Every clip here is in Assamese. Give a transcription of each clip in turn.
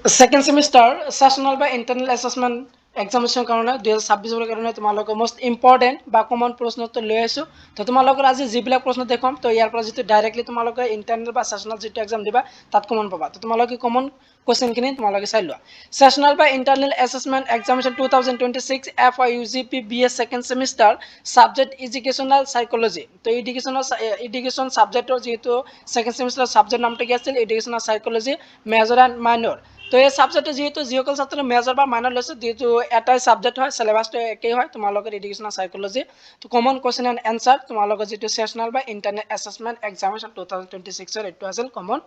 Second semester sessional by internal assessment examination karone 2026 ৰ কাৰণে তোমালোকৰ most important বা common প্ৰশ্ন তো লৈ আছো তো তোমালোকৰ আজি যিবিলাক প্ৰশ্ন দেখম তো ইয়াৰ পৰা যেটো ডাইৰেক্টলি তোমালোকৰ internal বা sessional যেটো exam দিবা তাত common পাবা তো তোমালোকে common question খিনি তোমালোকে চাই লোৱা sessional by internal assessment examination 2026 FYUGP BS second semester subject educational psychology তো education subject ৰ যেটো second semester subject নামটো কি আছিল educational psychology major and minor তো এই সাবজেক্টে যেহেতু যিসকল ছাত্র মেজর বা মাইনর লৈছে যেহেতু এটাই সাবজেক্ট হয় সিলেবাসটো একেই হয় তোমালোকৰ এডুকেশনাল সাইকোলজি তো কমন কোশ্চেন এন্ড আনসাৰ তোমালোকৰ যেটো সেশনাল বা ইন্টাৰনেট অ্যাসেসমেন্ট এক্সামিনেশন 2026 এৰ এটো আছিল কমন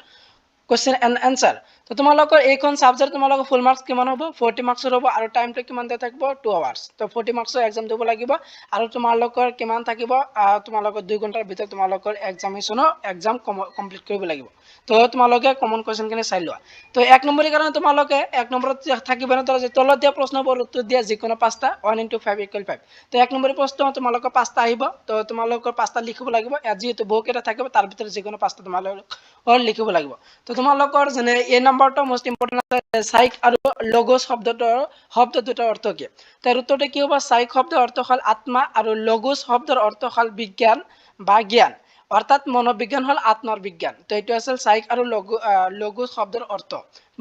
question and answer তো তোমালোকৰ এইখন সাবজেক্ট তোমালোকৰ ফুল মাৰ্কস কিমান হ'ব 40 মাৰ্কসৰ হ'ব আৰু টাইমটো কিমান দিয়া থাকিব 2 আৱাৰ্স তো 40 মাৰ্কসৰ এক্সাম দিব লাগিব আৰু তোমালোকৰ কিমান থাকিব তোমালোকৰ 2 ঘণ্টাৰ ভিতৰত তোমালোকৰ এক্সামিনেশনৰ এক্সাম কমপ্লিট কৰিব লাগিব তো তোমালোকে কমন কোশ্চেন খিনি চাই লোৱা তো এক নম্বৰৰ কাৰণে তোমালোকে এক নম্বৰত থাকিব না যে তলত দিয়া প্ৰশ্নবোৰ উত্তৰ দিয়া যিকোনো পাঁচটা 1 * 5 = 5 তো এক নম্বৰ প্ৰশ্ন তোমালোকৰ পাঁচটা আহিব তো তোমালোকৰ পাঁচটা লিখিব লাগিব যেহেতু বহুকেইটা থাকিব তাৰ ভিতৰত যিকোনো পাঁচটা তোমালোকৰ লিখিব লাগিব তো তোমালোকৰ যেনে এই নম্বৰটো মোস্ট ইম্পৰ্টেন্ট আছে সাইক আৰু লগোস শব্দ দুটাৰ অৰ্থ কি তাৰ উত্তৰটো কি হ'ব সাইক শব্দৰ অৰ্থ হ'ল আত্মা আৰু লগোস শব্দৰ অৰ্থ হ'ল বিজ্ঞান বা জ্ঞান অৰ্থাৎ মনোবিজ্ঞান হল আত্মাৰ বিজ্ঞান তো এটো আছিল সাইক আৰু লগোস শব্দৰ অৰ্থ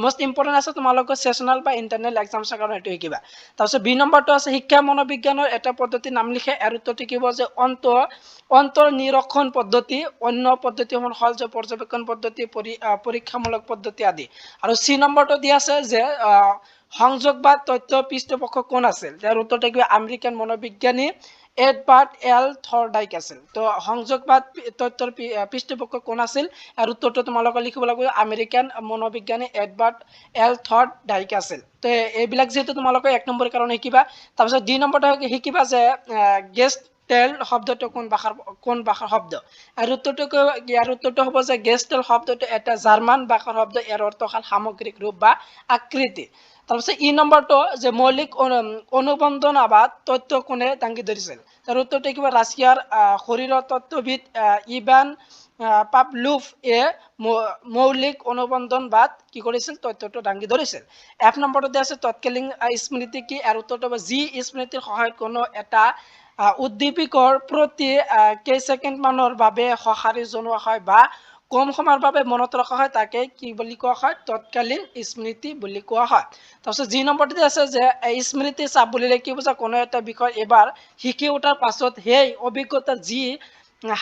মোস্ট ইম্পৰ্টেন্ট আছে তোমালোকৰ সেশনাল বা ইন্টাৰনাল এক্সামিনেশন কাৰণে এটো কিবা তাৰপিছত বি নম্বৰটো আছে শিক্ষা মনোবিজ্ঞানৰ এটা পদ্ধতি নাম লিখে আৰু উত্তৰটো কি হ'ব যে অন্তৰ্নিৰীক্ষণ পদ্ধতি অন্য পদ্ধতিসমূহ হল যে পৰ্যবেক্ষণ পদ্ধতি পৰীক্ষামূলক পদ্ধতি আদি আৰু সি নম্বৰটো দিয়া আছে যে সংযোগবাদ তথ্য পৃষ্ঠপোষক কোন আছিল তাৰ উত্তৰটো কি আমেৰিকান মনোবিজ্ঞানী এডৱাৰ্ড এল থৰ্ডাইক আছিল তো সংযোগবাদ তত্ত্বৰ পৃষ্ঠপোষক কোন আছিল আৰু উত্তৰটো তোমালোকে লিখিব লাগিব আমেৰিকান মনোবিজ্ঞানী এডৱাৰ্ড এল থৰ্ডাইক আছিল তো এইবিলাক যেহেতু তোমালোকে এক নম্বৰ কাৰণে শিকিবা তাৰপিছত দুই নম্বৰটো শিকিবা যে গেস্টেল শব্দটো কোন ভাষাৰ শব্দ আৰু উত্তৰটো হ'ব যে গেস্টেল শব্দটো এটা জাৰ্মান ভাষাৰ শব্দ ইয়াৰ অৰ্থ হ'ল সামগ্ৰিক ৰূপ বা আকৃতি তাৰপিছত ই নম্বৰটো যে মৌলিক অনুবন্ধনাবাদ তত্ত্ব কোনে দাঙি ধৰিছিল তাৰ উত্তৰটো কিবা ৰাছিয়াৰ শৰীৰৰ তত্ত্ববিদ ইভান পাভলোভ এ মৌলিক অনুবন্ধনবাদ কি কৰিছিল তত্ত্বটো দাঙি ধৰিছিল এক নম্বৰতে আছে তৎকালীন স্মৃতি কি আৰু উত্তৰটো হ'ব যি স্মৃতিৰ সহায়ত কোনো এটা উদ্দীপকৰ প্ৰতি কেই ছেকেণ্ড মানৰ বাবে সঁহাৰি জনোৱা হয় বা কম সময়ৰ বাবে মনত ৰখা হয় তাকে কি বুলি কোৱা হয় তৎকালীন স্মৃতি বুলি কোৱা হয় তাৰপিছত যি নম্বৰতে আছে যে স্মৃতি চাপ বুলিলে কি বুজা কোনো এটা বিষয় এবাৰ শিকি উঠাৰ পাছত সেই অভিজ্ঞতা যি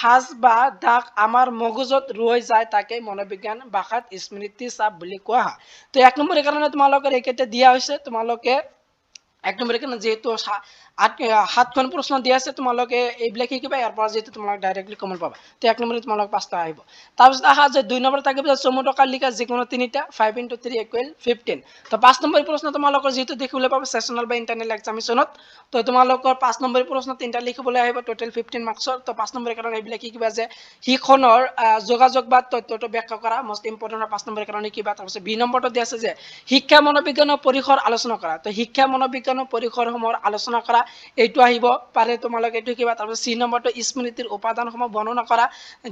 হাজ বা দাগ আমাৰ মগজুত ৰৈ যায় তাকে মনোবিজ্ঞান ভাষাত স্মৃতি চাপ বুলি কোৱা হয় তো এক নম্বৰৰ কাৰণে তোমালোকৰ এইকেইটা দিয়া হৈছে তোমালোকে এক নম্বৰৰ কাৰণে যেহেতু সাতখন প্ৰশ্ন দিয়া আছে তোমালোকে এইবিলাক শিকিবা ইয়াৰ পৰা যেহেতু তোমালোক ডাইৰেক্টলি কমন পাবা তো এক নম্বৰত তোমালোক পাঁচটা আহিব তাৰপিছত আহা যে দুই নম্বৰ থাকিব যে চমুটকাৰ লিখা যিকোনো তিনিটা 5 * 3 = 15 তো পাঁচ নম্বৰ প্ৰশ্ন তোমালোকৰ যেহেতু দেখিবলৈ পাবা সেশনাল বা ইন্টাৰনাল এক্সামিনেশনত তো তোমালোকৰ পাঁচ নম্বৰ প্ৰশ্ন তিনিটা লিখিবলৈ আহিব টোটাল 15 মাৰ্কসৰ তো পাঁচ নম্বৰৰ কাৰণে এইবিলাক শিকিবা যে শিক্ষণৰ যোগাযোগ বা তথ্যটো ব্যাখ্যা কৰা মোস্ট ইম্পৰ্টেন্ট পাঁচ নম্বৰৰ কাৰণে কিবা তাৰপিছত বি নম্বৰটো দিয়া আছে যে শিক্ষা মনোবিজ্ঞানৰ পৰিসৰ আলোচনা কৰা তো শিক্ষা মনোবিজ্ঞানৰ পৰিসৰসমূহৰ আলোচনা কৰা এইটো আহিব পাৰে তোমালোকে এইটো কিবা তাৰপিছত সি নম্বৰটো স্মৃতিৰ উপাদানসমূহ বৰ্ণনা কৰা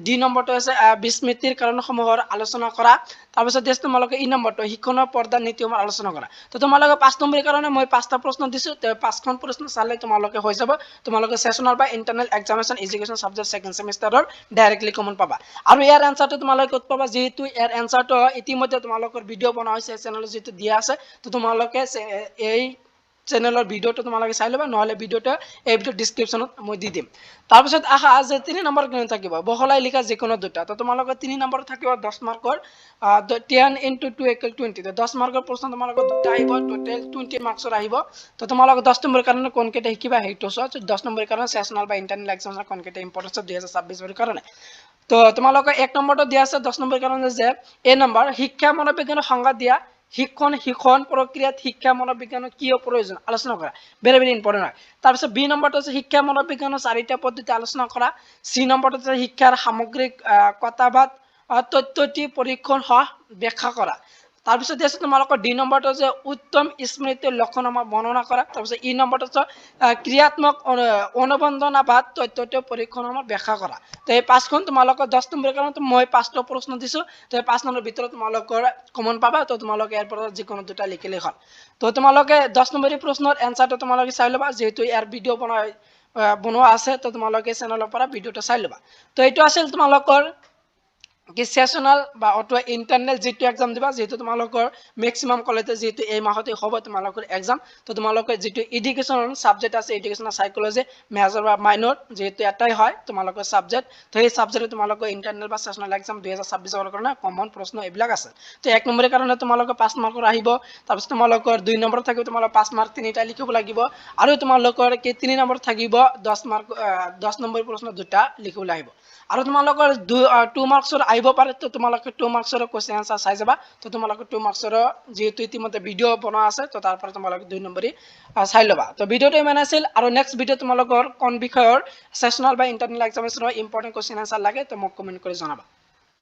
ডি নম্বৰটো আছে বিস্মৃতিৰ কাৰণসমূহৰ আলোচনা কৰা তাৰপিছত দেশ তোমালোকে ই নম্বৰটো শিক্ষণৰ পৰ্দাৰ নীতিসমূহ আলোচনা কৰা তো তোমালোকে পাঁচ নম্বৰৰ কাৰণে মই পাঁচটা প্ৰশ্ন দিছো পাঁচখন প্ৰশ্ন চালে তোমালোকে হৈ যাব তোমালোকে সেশনাল বা internal examination education subject second সেমিস্টাৰৰ ডাইৰেক্টলি কমন পাবা আৰু ইয়াৰ এনসাৰটো তোমালোকে ক'ত পাবা যেহেতু ইয়াৰ এনসাৰটো ইতিমধ্যে তোমালোকৰ ভিডিঅ' বনোৱা হৈছে চেনেলত যেটো দিয়া আছে তো তোমালোকে এই চেনেলৰ ভিডিঅ'টো তোমালোকে চাই ল'বা নহলে ভিডিঅ'টো এই ভিডিঅ' ডেসক্ৰিপচনত মই দি দিম তাৰপিছত আহা যে 3 নম্বৰ কিনে থাকিব বহলাই লিখা যিকোনো দুটা তো তোমালোকৰ 3 নম্বৰ থাকিব 10 মাৰ্কৰ 10 * 2 = 20 তো 10 মাৰ্কৰ প্ৰশ্ন তোমালোকৰ দুটা আহিব টোটাল 20 মাৰ্কসৰ আহিব তো তোমালোকৰ 10 নম্বৰ কাৰণে কোন কেইটা শিকিবা হেইটো সহ 10 নম্বৰ কাৰণে সেশনাল বা ইন্টাৰনাল এক্সামিনেশন কোন কেইটা ইম্পৰ্টেন্ট 2026 ৰ কাৰণে তো তোমালোকৰ এক নম্বৰটো দিয়া আছে 10 নম্বৰ কাৰণে যে এ নম্বৰ শিক্ষা মনোবিজ্ঞানৰ সংজ্ঞা দিয়া শিক্ষণ প্ৰক্ৰিয়াত শিক্ষা মনোবিজ্ঞানৰ কিয় প্ৰয়োজন আলোচনা কৰা ভেৰি ইম্পৰ্টেন্ট হয় তাৰপিছত বি নম্বৰটো আছে শিক্ষা মনোবিজ্ঞানৰ চাৰিটা পদ্ধতি আলোচনা কৰা সি নম্বৰটো আছে শিক্ষাৰ সামগ্ৰিক কথাবাদ তথ্যটি পৰীক্ষণ ব্যাখ্যা কৰা তাৰপিছত আছে তোমালোকৰ ডি নম্বৰটো যে উত্তম স্মৃতিৰ লক্ষণ বৰ্ণনা কৰা। তাৰপিছত ই নম্বৰটো ক্ৰিয়াত্মক অনুবন্ধনাবাদ তথ্যটো পৰীক্ষণসমূহ ব্যাখ্যা কৰা। তো এই 5খন তোমালোকৰ 10 নম্বৰৰ কাৰণে মই 5টা প্ৰশ্ন দিছো। তো এই 5 নম্বৰৰ ভিতৰত তোমালোকৰ কমন পাবা। তো তোমালোকে ইয়াৰ পৰা যিকোনো দুটা লিখিলেই হ'ল। তো তোমালোকে 10 নম্বৰৰ প্ৰশ্নৰ এনসাৰটো তোমালোকে চাই ল'বা, যেহেতু ইয়াৰ ভিডিঅ' বনোৱা আছে। তো তোমালোকে চেনেলৰ পৰা ভিডিঅ'টো চাই ল'বা। তো এইটো আছিল তোমালোকৰ কি সেশনাল বা অথবা ইন্টাৰনাল যেটো এক্সাম দিবা, যেহেতু তোমালোকৰ ম্যাক্সিমাম কলেজে যেহেতু এই মাহতে হ'ব তোমালোকৰ এক্সাম। তো তোমালোকৰ যেটো এডুকেশন সাবজেক্ট আছে, এডুকেশনাল সাইকোলজি মেজৰ বা মাইনৰ যেহেতু এটাই হয় তোমালোকৰ সাবজেক্ট। তো এই সাবজেক্টে তোমালোকৰ ইন্টাৰনাল বা সেশনাল এক্সাম 2026 ৰ কাৰণে কমন প্ৰশ্ন এইবিলাক আছে। তো 1 নম্বৰৰ কাৰণে তোমালোকৰ 5 মাৰ্কৰ আহিব। তাৰপিছত তোমালোকৰ 2 নম্বৰত থাকিব তোমালোকৰ 5 মাৰ্ক 3টা লিখিব লাগিব, আৰু তোমালোকৰ কি 3 নম্বৰত থাকিব 10 নম্বৰ প্ৰশ্ন 2টা লিখিব লাগিব। আৰু তোমালোকৰ 2 মাৰ্কছৰ আহিব পাৰে। তো তোমালোকে 2 মাৰ্কছৰ কোৱেশ্চন আনসাৰ চাই যাবা। তো তোমালোকে 2 মাৰ্কছৰ যেহেতু ইতিমধ্যে ভিডিঅ' বনোৱা আছে, তো তাৰ পৰা তোমালোকে 2 নম্বৰী চাই ল'বা। তো ভিডিঅ'টো ইমান আছিল, আৰু নেক্সট ভিডিঅ' তোমালোকৰ কোন বিষয়ৰ সেশনাল বা ইন্টাৰনেল এক্সামিনেশ্যনৰ ইম্পৰ্টেন্ট কোৱেশ্চন আনসাৰ লাগে তো মোক কমেন্ট কৰি জনাবা।